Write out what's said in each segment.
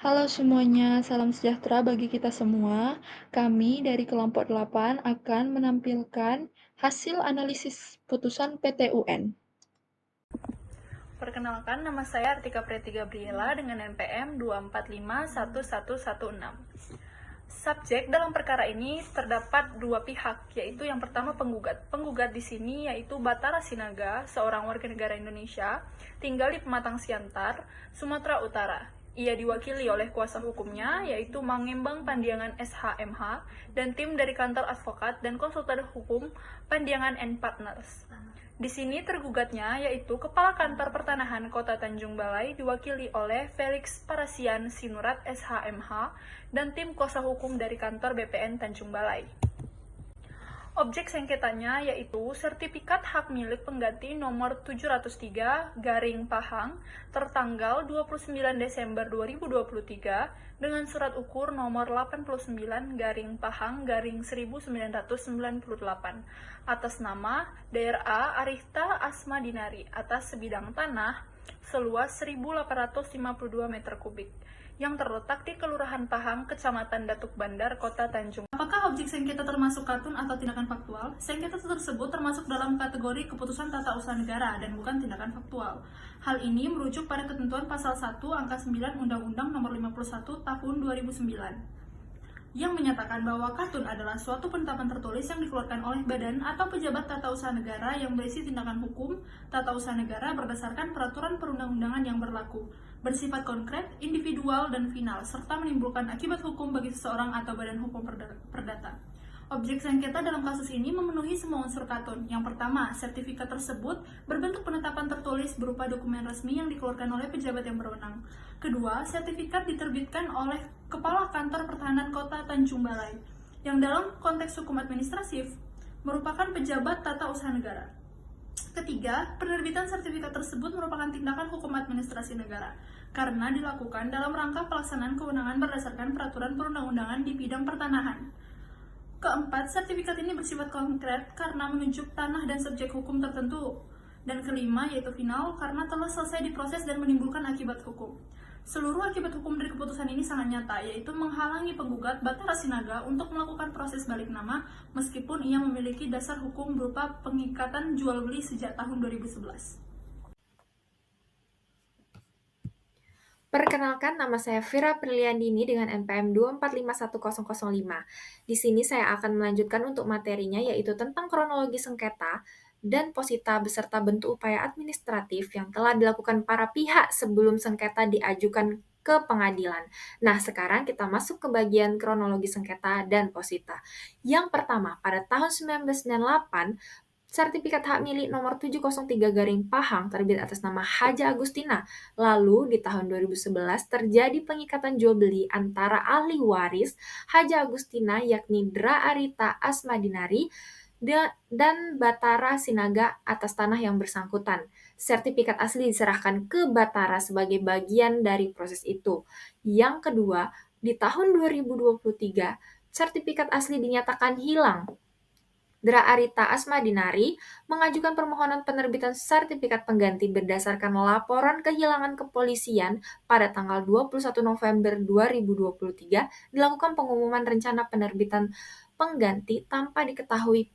Halo semuanya, salam sejahtera bagi kita semua. Kami dari kelompok 8 akan menampilkan hasil analisis putusan PT UN. Perkenalkan, nama saya Artika Preti Gabriela dengan NPM 2451116. Subjek dalam perkara ini terdapat dua pihak, yaitu yang pertama penggugat. Penggugat di sini yaitu Batara Sinaga, seorang warga negara Indonesia, tinggal di Pematang Siantar, Sumatera Utara. Ia diwakili oleh kuasa hukumnya, yaitu Mangembang Pandiangan SHMH, dan tim dari kantor advokat dan konsultan hukum Pandiangan and Partners. Di sini tergugatnya yaitu Kepala Kantor Pertanahan Kota Tanjung Balai diwakili oleh Felix Parasian Sinurat SHMH dan tim kuasa hukum dari kantor BPN Tanjung Balai. Objek sengketanya yaitu sertifikat hak milik pengganti nomor 703/Pahang tertanggal 29 Desember 2023 dengan surat ukur nomor 89/Pahang/1998 atas nama Dr. A. Arifta Asma Dinari atas sebidang tanah seluas 1.852 meter kubik yang terletak di Kelurahan Pahang, Kecamatan Datuk Bandar, Kota Tanjung. Apakah objek sengketa termasuk katun atau tindakan faktual? Sengketa tersebut termasuk dalam kategori keputusan tata usaha negara dan bukan tindakan faktual. Hal ini merujuk pada ketentuan pasal 1 angka 9 Undang-Undang Nomor 51 Tahun 2009 yang menyatakan bahwa katun adalah suatu penetapan tertulis yang dikeluarkan oleh badan atau pejabat tata usaha negara yang berisi tindakan hukum tata usaha negara berdasarkan peraturan perundang-undangan yang berlaku, bersifat konkret, individual, dan final, serta menimbulkan akibat hukum bagi seseorang atau badan hukum perdata. Objek sengketa dalam kasus ini memenuhi semua unsur katun. Yang pertama, sertifikat tersebut berbentuk penetapan tertulis berupa dokumen resmi yang dikeluarkan oleh pejabat yang berwenang. Kedua, sertifikat diterbitkan oleh Kepala Kantor Pertahanan Kota Tanjung Balai, yang dalam konteks hukum administratif merupakan pejabat tata usaha negara. Ketiga, penerbitan sertifikat tersebut merupakan tindakan hukum administrasi negara karena dilakukan dalam rangka pelaksanaan kewenangan berdasarkan peraturan perundang-undangan di bidang pertanahan. Keempat, sertifikat ini bersifat konkret karena menunjuk tanah dan subjek hukum tertentu. Dan kelima, yaitu final, karena telah selesai diproses dan menimbulkan akibat hukum. Seluruh akibat hukum dari keputusan ini sangat nyata, yaitu menghalangi penggugat Batara Sinaga untuk melakukan proses balik nama meskipun ia memiliki dasar hukum berupa pengikatan jual beli sejak tahun 2011. Perkenalkan, nama saya Vira Priliandini dengan NPM 2451005. Di sini saya akan melanjutkan untuk materinya yaitu tentang kronologi sengketa dan posita beserta bentuk upaya administratif yang telah dilakukan para pihak sebelum sengketa diajukan ke pengadilan. Nah, sekarang kita masuk ke bagian kronologi sengketa dan posita. Yang pertama, pada tahun 1998, sertifikat hak milik nomor 703/Pahang terbit atas nama Haja Agustina. Lalu di tahun 2011 terjadi pengikatan jual beli antara ahli waris Haja Agustina yakni Dra Arita Asma Dinari dan Batara Sinaga atas tanah yang bersangkutan. Sertifikat asli diserahkan ke Batara sebagai bagian dari proses itu. Yang kedua, di tahun 2023 sertifikat asli dinyatakan hilang. Dra Arita Asma Dinari mengajukan permohonan penerbitan sertifikat pengganti berdasarkan laporan kehilangan kepolisian pada tanggal 21 November 2023 dilakukan pengumuman rencana penerbitan pengganti tanpa diketahui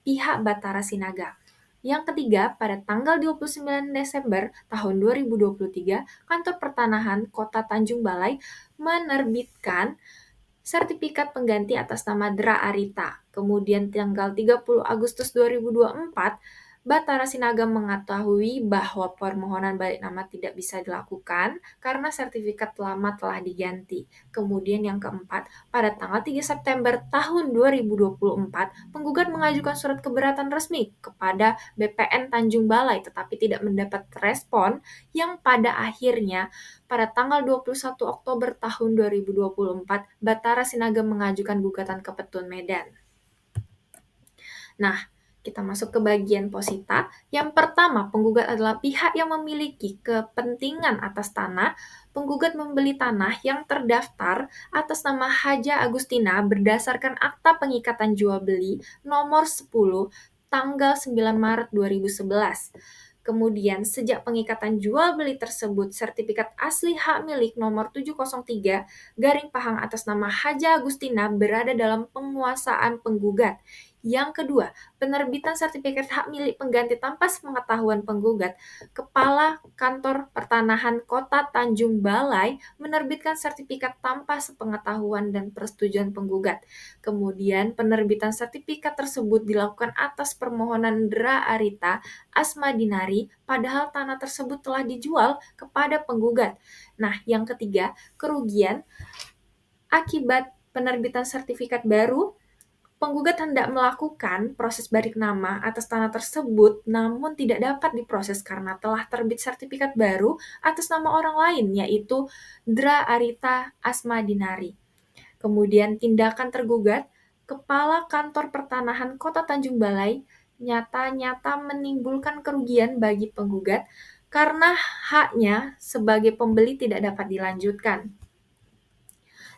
pihak Batara Sinaga. Yang ketiga, pada tanggal 29 Desember tahun 2023, Kantor Pertanahan Kota Tanjung Balai menerbitkan sertifikat pengganti atas nama Dra Arita. Kemudian tanggal 30 Agustus 2024, Batara Sinaga mengetahui bahwa permohonan balik nama tidak bisa dilakukan karena sertifikat lama telah diganti. Kemudian yang keempat, pada tanggal 3 September tahun 2024, penggugat mengajukan surat keberatan resmi kepada BPN Tanjung Balai tetapi tidak mendapat respon yang pada akhirnya pada tanggal 21 Oktober tahun 2024, Batara Sinaga mengajukan gugatan ke Petun Medan. Nah, kita masuk ke bagian posita. Yang pertama, penggugat adalah pihak yang memiliki kepentingan atas tanah. Penggugat membeli tanah yang terdaftar atas nama Haja Agustina berdasarkan Akta Pengikatan Jual Beli nomor 10 tanggal 9 Maret 2011. Kemudian, sejak pengikatan jual beli tersebut, sertifikat asli hak milik nomor 703 garing Pahang atas nama Haja Agustina berada dalam penguasaan penggugat. Yang kedua, penerbitan sertifikat hak milik pengganti tanpa sepengetahuan penggugat. Kepala Kantor Pertanahan Kota Tanjung Balai menerbitkan sertifikat tanpa sepengetahuan dan persetujuan penggugat. Kemudian, penerbitan sertifikat tersebut dilakukan atas permohonan Dra Arita Asmadinari, padahal tanah tersebut telah dijual kepada penggugat. Nah, yang ketiga, kerugian akibat penerbitan sertifikat baru. Penggugat hendak melakukan proses balik nama atas tanah tersebut, namun tidak dapat diproses karena telah terbit sertifikat baru atas nama orang lain, yaitu Dra Arita Asmadinari. Kemudian tindakan tergugat, Kepala Kantor Pertanahan Kota Tanjung Balai nyata-nyata menimbulkan kerugian bagi penggugat karena haknya sebagai pembeli tidak dapat dilanjutkan.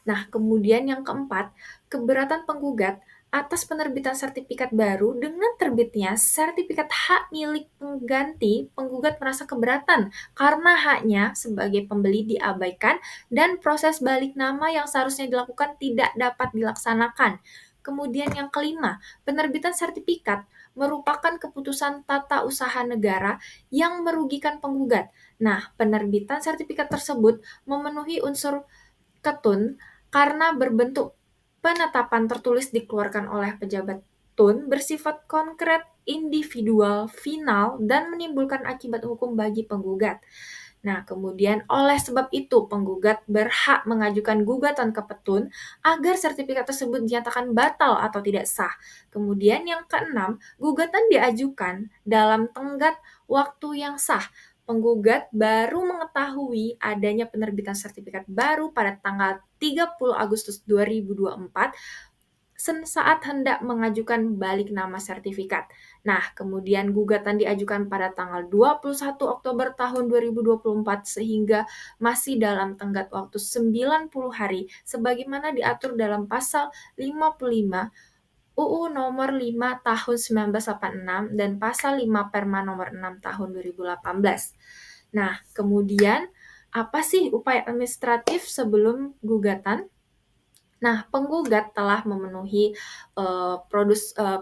Nah, kemudian yang keempat, keberatan penggugat atas penerbitan sertifikat baru dengan terbitnya sertifikat hak milik pengganti, penggugat merasa keberatan karena haknya sebagai pembeli diabaikan dan proses balik nama yang seharusnya dilakukan tidak dapat dilaksanakan. Kemudian yang kelima, penerbitan sertifikat merupakan keputusan tata usaha negara yang merugikan penggugat. Nah, penerbitan sertifikat tersebut memenuhi unsur ketun karena berbentuk penetapan tertulis dikeluarkan oleh pejabat tun bersifat konkret, individual, final, dan menimbulkan akibat hukum bagi penggugat. Nah, kemudian oleh sebab itu penggugat berhak mengajukan gugatan ke petun agar sertifikat tersebut dinyatakan batal atau tidak sah. Kemudian yang keenam, gugatan diajukan dalam tenggat waktu yang sah. Penggugat baru mengetahui adanya penerbitan sertifikat baru pada tanggal 30 Agustus 2024 saat hendak mengajukan balik nama sertifikat. Nah, kemudian gugatan diajukan pada tanggal 21 Oktober tahun 2024 sehingga masih dalam tenggat waktu 90 hari sebagaimana diatur dalam pasal 55 UU nomor 5 tahun 1986 dan pasal 5 Perma nomor 6 tahun 2018. Nah, kemudian apa sih upaya administratif sebelum gugatan? Nah, penggugat telah memenuhi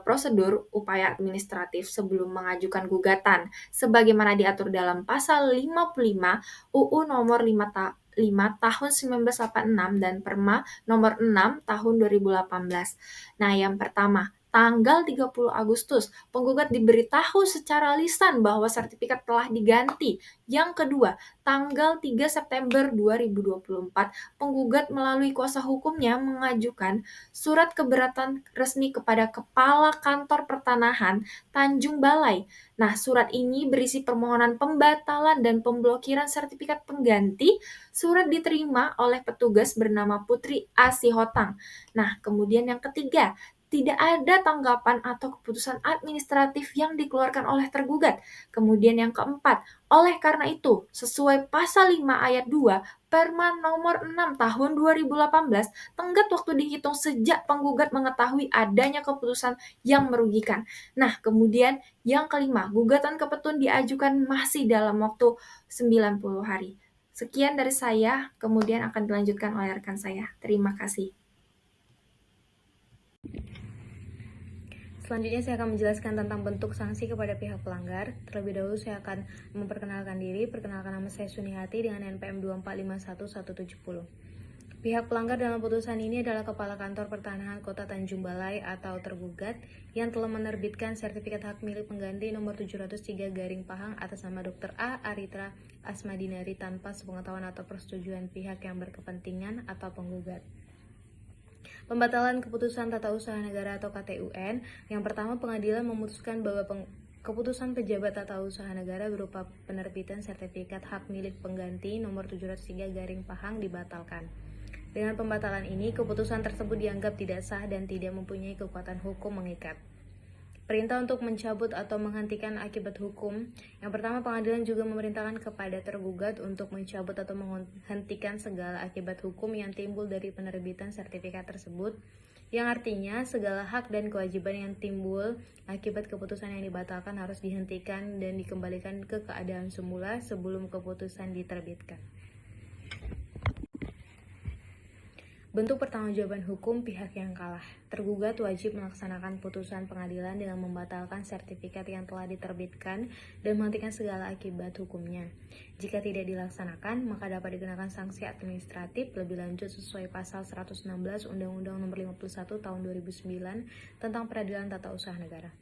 prosedur upaya administratif sebelum mengajukan gugatan, sebagaimana diatur dalam pasal 55 UU nomor 5 tahun 1986 dan Perma nomor 6 tahun 2018. Nah, yang pertama, tanggal 30 Agustus, penggugat diberitahu secara lisan bahwa sertifikat telah diganti. Yang kedua, tanggal 3 September 2024, penggugat melalui kuasa hukumnya mengajukan surat keberatan resmi kepada Kepala Kantor Pertanahan Tanjung Balai. Nah, surat ini berisi permohonan pembatalan dan pemblokiran sertifikat pengganti. Surat diterima oleh petugas bernama Putri Asihotang. Nah, kemudian yang ketiga, tidak ada tanggapan atau keputusan administratif yang dikeluarkan oleh tergugat. Kemudian yang keempat, oleh karena itu, sesuai pasal 5 ayat 2 Perma nomor 6 tahun 2018, tenggat waktu dihitung sejak penggugat mengetahui adanya keputusan yang merugikan. Nah, kemudian yang kelima, gugatan ke petun diajukan masih dalam waktu 90 hari. Sekian dari saya, kemudian akan dilanjutkan oleh rekan saya. Terima kasih. Selanjutnya saya akan menjelaskan tentang bentuk sanksi kepada pihak pelanggar. Terlebih dahulu saya akan memperkenalkan diri. Perkenalkan, nama saya Sunihati dengan NPM 2451170. Pihak pelanggar dalam putusan ini adalah Kepala Kantor Pertanahan Kota Tanjung Balai atau tergugat yang telah menerbitkan sertifikat hak milik pengganti nomor 703 garing Pahang atas nama Dr. A. Aritra Asmadinari tanpa sepengetahuan atau persetujuan pihak yang berkepentingan atau penggugat. Pembatalan keputusan tata usaha negara atau KTUN. Yang pertama, pengadilan memutuskan bahwa keputusan pejabat tata usaha negara berupa penerbitan sertifikat hak milik pengganti nomor 703 garing Pahang dibatalkan. Dengan pembatalan ini, keputusan tersebut dianggap tidak sah dan tidak mempunyai kekuatan hukum mengikat. Perintah untuk mencabut atau menghentikan akibat hukum. Yang pertama, pengadilan juga memerintahkan kepada tergugat untuk mencabut atau menghentikan segala akibat hukum yang timbul dari penerbitan sertifikat tersebut. yang artinya segala hak dan kewajiban yang timbul akibat keputusan yang dibatalkan harus dihentikan dan dikembalikan ke keadaan semula sebelum keputusan diterbitkan. Bentuk pertanggungjawaban hukum pihak yang kalah. Tergugat wajib melaksanakan putusan pengadilan dengan membatalkan sertifikat yang telah diterbitkan dan menghentikan segala akibat hukumnya. Jika tidak dilaksanakan, maka dapat dikenakan sanksi administratif lebih lanjut sesuai pasal 116 Undang-Undang Nomor 51 Tahun 2009 tentang Peradilan Tata Usaha Negara.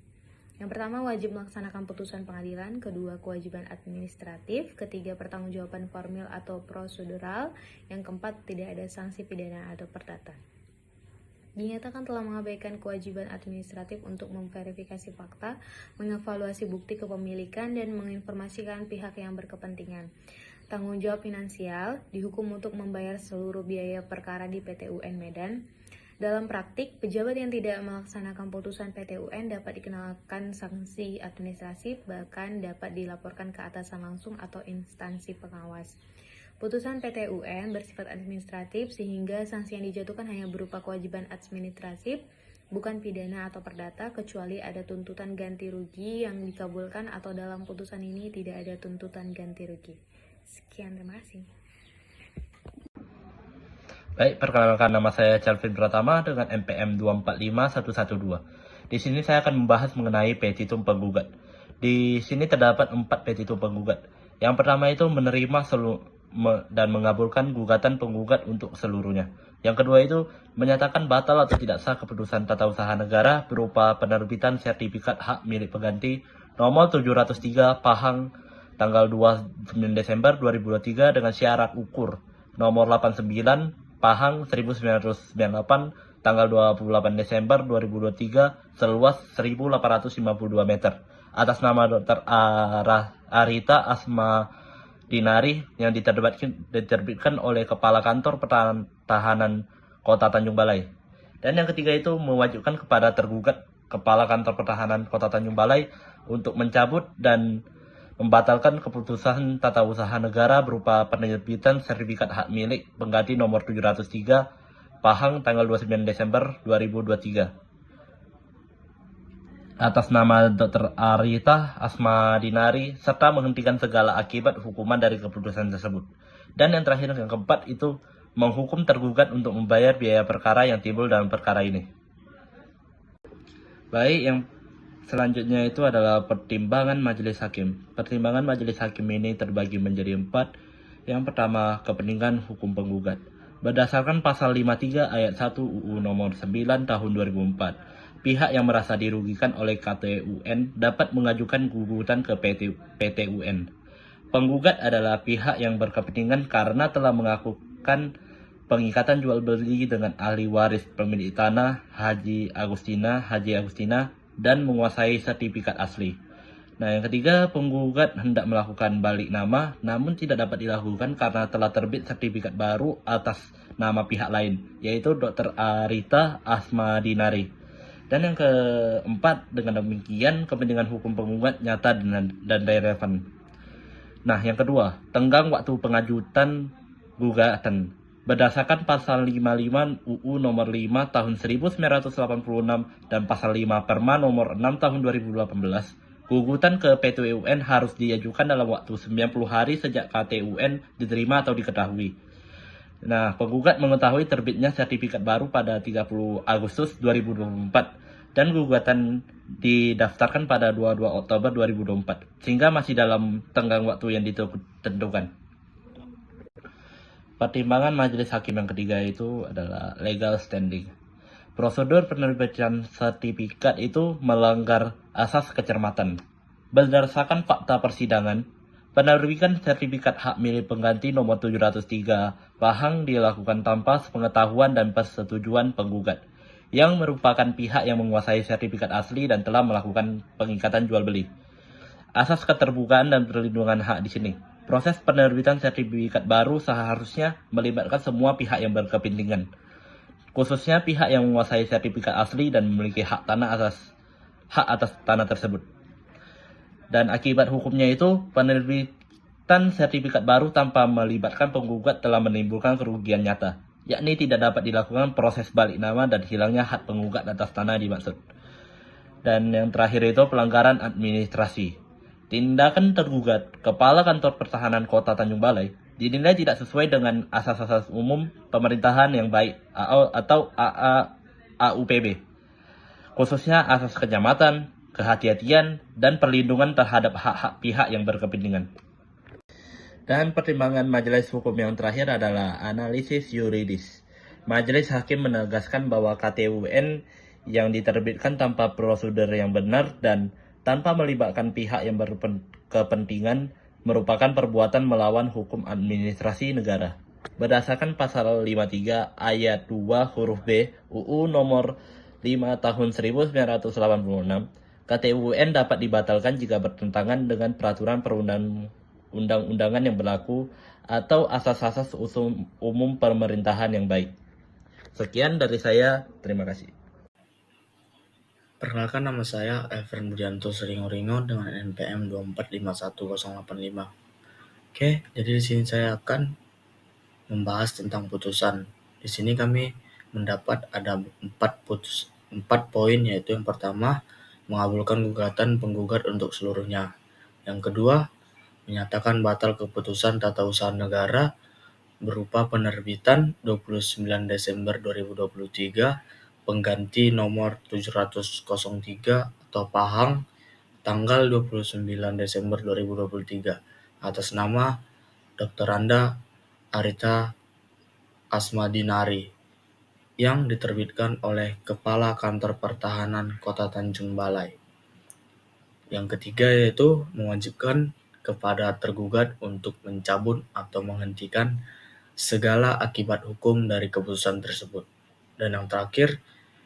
Yang pertama, wajib melaksanakan putusan pengadilan. Kedua, kewajiban administratif. Ketiga, pertanggungjawaban formil atau prosedural. Yang keempat, tidak ada sanksi pidana atau perdata. Dinyatakan telah mengabaikan kewajiban administratif untuk memverifikasi fakta, mengevaluasi bukti kepemilikan, dan menginformasikan pihak yang berkepentingan. Tanggung jawab finansial, dihukum untuk membayar seluruh biaya perkara di PT UN Medan. Dalam praktik, pejabat yang tidak melaksanakan putusan PT UN dapat dikenakan sanksi administratif, bahkan dapat dilaporkan ke atasan langsung atau instansi pengawas. Putusan PT UN bersifat administratif sehingga sanksi yang dijatuhkan hanya berupa kewajiban administratif, bukan pidana atau perdata, kecuali ada tuntutan ganti rugi yang dikabulkan atau dalam putusan ini tidak ada tuntutan ganti rugi. Sekian, terima kasih. Baik, perkenalkan nama saya Calvin Pratama dengan NPM 245112. Di sini saya akan membahas mengenai petitum penggugat. Di sini terdapat 4 petitum penggugat. Yang pertama itu menerima dan mengabulkan gugatan penggugat untuk seluruhnya. Yang kedua itu menyatakan batal atau tidak sah keputusan tata usaha negara berupa penerbitan sertifikat hak milik pengganti nomor 703 Pahang tanggal 29 Desember 2023 dengan syarat ukur nomor 89 Pahang 1998 tanggal 28 Desember 2023 seluas 1852 meter atas nama Dr. Arita Asma Dinari yang diterbitkan oleh Kepala Kantor Pertahanan Kota Tanjung Balai. Dan yang ketiga itu mewajibkan kepada tergugat Kepala Kantor Pertahanan Kota Tanjung Balai untuk mencabut dan membatalkan keputusan tata usaha negara berupa penerbitan sertifikat hak milik pengganti nomor 703 Pahang tanggal 29 Desember 2023 atas nama Dr. Arita Asma Dinari serta menghentikan segala akibat hukuman dari keputusan tersebut. Dan yang terakhir yang keempat itu menghukum tergugat untuk membayar biaya perkara yang timbul dalam perkara ini. Baik, yang selanjutnya itu adalah pertimbangan majelis hakim. Pertimbangan majelis hakim ini terbagi menjadi 4. Yang pertama, kepentingan hukum penggugat. Berdasarkan pasal 53 ayat 1 UU nomor 9 tahun 2004, pihak yang merasa dirugikan oleh KTUN dapat mengajukan gugatan ke PT UN. Penggugat adalah pihak yang berkepentingan karena telah melakukan pengikatan jual beli dengan ahli waris pemilik tanah Haji Agustina dan menguasai sertifikat asli. Nah, yang ketiga, penggugat hendak melakukan balik nama, namun tidak dapat dilakukan karena telah terbit sertifikat baru atas nama pihak lain, yaitu Dr. Arita Asma Dinari. Dan yang keempat, dengan demikian kepentingan hukum penggugat nyata dan relevan. Nah, yang kedua, tenggang waktu pengajutan gugatan. Berdasarkan pasal 55 UU nomor 5 tahun 1986 dan pasal 5 Perma nomor 6 tahun 2018, gugatan ke PT UN harus diajukan dalam waktu 90 hari sejak KTUN diterima atau diketahui. Nah, penggugat mengetahui terbitnya sertifikat baru pada 30 Agustus 2024 dan gugatan didaftarkan pada 22 Oktober 2024 sehingga masih dalam tenggang waktu yang ditentukan. Pertimbangan majelis hakim yang ketiga itu adalah legal standing. Prosedur penerbitan sertifikat itu melanggar asas kecermatan. Berdasarkan fakta persidangan, penerbitan sertifikat hak milik pengganti nomor 703 Pahang dilakukan tanpa sepengetahuan dan persetujuan penggugat, yang merupakan pihak yang menguasai sertifikat asli dan telah melakukan pengikatan jual beli. Asas keterbukaan dan perlindungan hak di sini. Proses penerbitan sertifikat baru seharusnya melibatkan semua pihak yang berkepentingan, khususnya pihak yang menguasai sertifikat asli dan memiliki hak atas tanah tersebut. Dan akibat hukumnya itu, penerbitan sertifikat baru tanpa melibatkan penggugat telah menimbulkan kerugian nyata, yakni tidak dapat dilakukan proses balik nama dan hilangnya hak penggugat atas tanah dimaksud. Dan yang terakhir itu pelanggaran administrasi. Tindakan tergugat Kepala Kantor Pertahanan Kota Tanjung Balai dinilai tidak sesuai dengan asas-asas umum pemerintahan yang baik atau AUPB, khususnya asas kenyamanan, kehati-hatian, dan perlindungan terhadap hak-hak pihak yang berkepentingan. Dan pertimbangan majelis hukum yang terakhir adalah analisis yuridis. Majelis hakim menegaskan bahwa KTUN yang diterbitkan tanpa prosedur yang benar dan tanpa melibatkan pihak yang berkepentingan merupakan perbuatan melawan hukum administrasi negara. Berdasarkan pasal 53 ayat 2 huruf B UU nomor 5 tahun 1986, KTUN dapat dibatalkan jika bertentangan dengan peraturan perundang-undangan yang berlaku atau asas-asas umum pemerintahan yang baik. Sekian dari saya, terima kasih. Perkenalkan, nama saya Efren Budianto Seringo-Ringo dengan NPM 2451085. Oke, jadi di sini saya akan membahas tentang putusan. Di sini kami mendapat ada 4 poin, yaitu yang pertama, mengabulkan gugatan penggugat untuk seluruhnya. Yang kedua, menyatakan batal keputusan tata usaha negara berupa penerbitan 29 Desember 2023 pengganti nomor 703 atau Pahang tanggal 29 Desember 2023 atas nama Dr. Anda Arita Asmadinari yang diterbitkan oleh Kepala Kantor Pertahanan Kota Tanjung Balai. Yang ketiga yaitu mewajibkan kepada tergugat untuk mencabut atau menghentikan segala akibat hukum dari keputusan tersebut. Dan yang terakhir,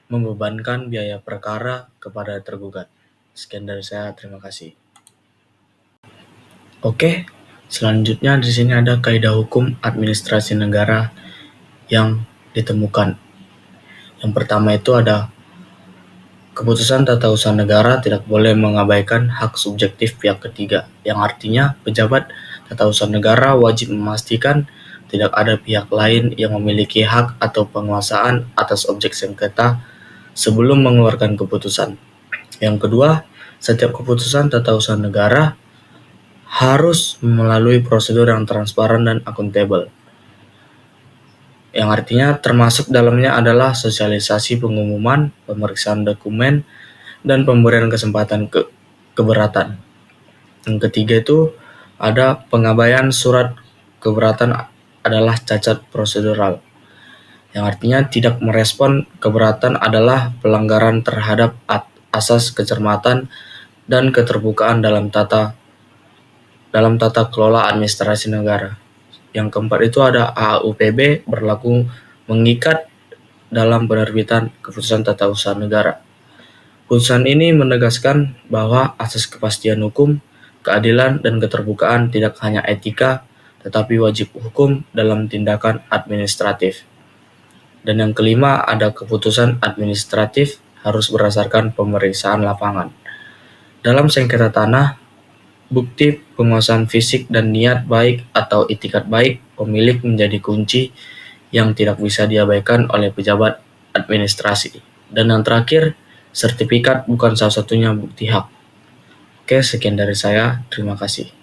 membebankan biaya perkara kepada tergugat. Sekian dari saya, terima kasih. Oke, selanjutnya di sini ada kaidah hukum administrasi negara yang ditemukan. Yang pertama itu ada keputusan tata usaha negara tidak boleh mengabaikan hak subjektif pihak ketiga, yang artinya pejabat tata usaha negara wajib memastikan tidak ada pihak lain yang memiliki hak atau penguasaan atas objek sengketa sebelum mengeluarkan keputusan. Yang kedua, setiap keputusan tata usaha negara harus melalui prosedur yang transparan dan akuntabel. Yang artinya termasuk dalamnya adalah sosialisasi pengumuman, pemeriksaan dokumen, dan pemberian kesempatan keberatan. Yang ketiga itu ada pengabaian surat keberatan adalah cacat prosedural, yang artinya tidak merespon keberatan adalah pelanggaran terhadap asas kecermatan dan keterbukaan dalam tata kelola administrasi negara. Yang keempat itu ada AUPB berlaku mengikat dalam penerbitan keputusan tata usaha negara. Putusan ini menegaskan bahwa asas kepastian hukum, keadilan, dan keterbukaan tidak hanya etika, tetapi wajib hukum dalam tindakan administratif. Dan yang kelima, ada keputusan administratif harus berdasarkan pemeriksaan lapangan. Dalam sengketa tanah, bukti penguasaan fisik dan niat baik atau itikat baik pemilik menjadi kunci yang tidak bisa diabaikan oleh pejabat administrasi. Dan yang terakhir, sertifikat bukan salah satunya bukti hak. Oke, sekian dari saya. Terima kasih.